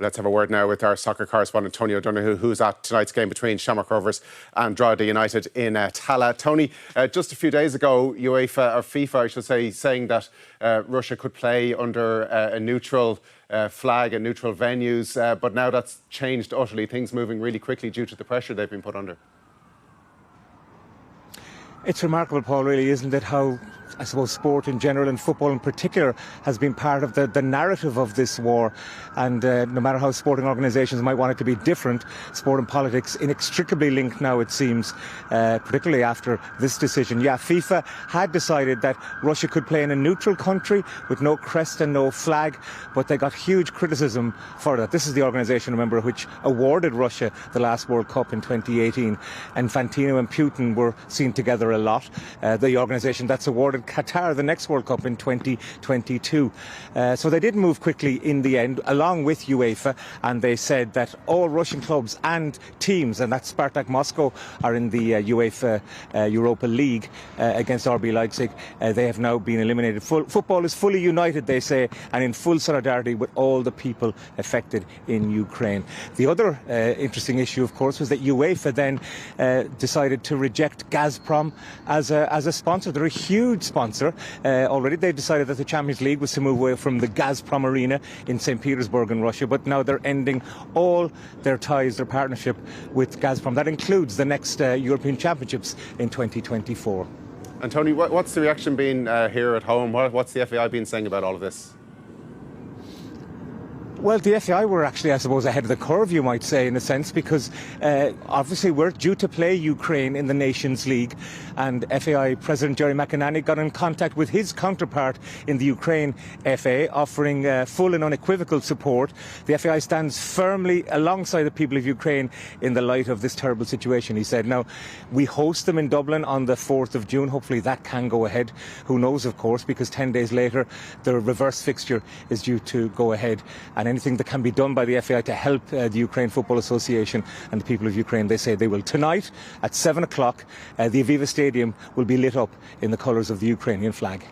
Let's have a word now with our soccer correspondent Tony O'Donoghue, who's at tonight's game between Shamrock Rovers and Drogheda United in Tallaght. Tony, just a few days ago, UEFA, or FIFA I should say, saying that Russia could play under a neutral flag and neutral venues, but now that's changed utterly, things moving really quickly due to the pressure they've been put under. It's remarkable, Paul, really, isn't it, how, I suppose, sport in general and football in particular has been part of the narrative of this war. And no matter how sporting organisations might want it to be different, sport and politics inextricably linked now, it seems, particularly after this decision. Yeah, FIFA had decided that Russia could play in a neutral country with no crest and no flag, but they got huge criticism for that. This is the organisation, remember, which awarded Russia the last World Cup in 2018. And Infantino and Putin were seen together a lot. The organisation that's awarded Qatar the next World Cup in 2022. So they did move quickly in the end, along with UEFA, and they said that all Russian clubs and teams, and that's Spartak Moscow, are in the UEFA Europa League against RB Leipzig. They have now been eliminated. Football is fully united, they say, and in full solidarity with all the people affected in Ukraine. The other interesting issue, of course, was that UEFA then decided to reject Gazprom as a sponsor. They're a huge sponsor. Already they've decided that the Champions League was to move away from the Gazprom Arena in St. Petersburg in Russia, but now they're ending all their ties, their partnership with Gazprom. That includes the next European Championships in 2024. And Tony, what's the reaction been here at home? What's the FAI been saying about all of this? Well, the FAI were actually, I suppose, ahead of the curve, you might say, in a sense, because obviously we're due to play Ukraine in the Nations League, and FAI President Jerry McInerney got in contact with his counterpart in the Ukraine FA, offering full and unequivocal support. The FAI stands firmly alongside the people of Ukraine in the light of this terrible situation, he said. Now, we host them in Dublin on the 4th of June. Hopefully that can go ahead. Who knows, of course, because 10 days later the reverse fixture is due to go ahead. And anything that can be done by the FAI to help the Ukraine Football Association and the people of Ukraine, they say they will. Tonight at 7 o'clock, the Aviva Stadium will be lit up in the colours of the Ukrainian flag.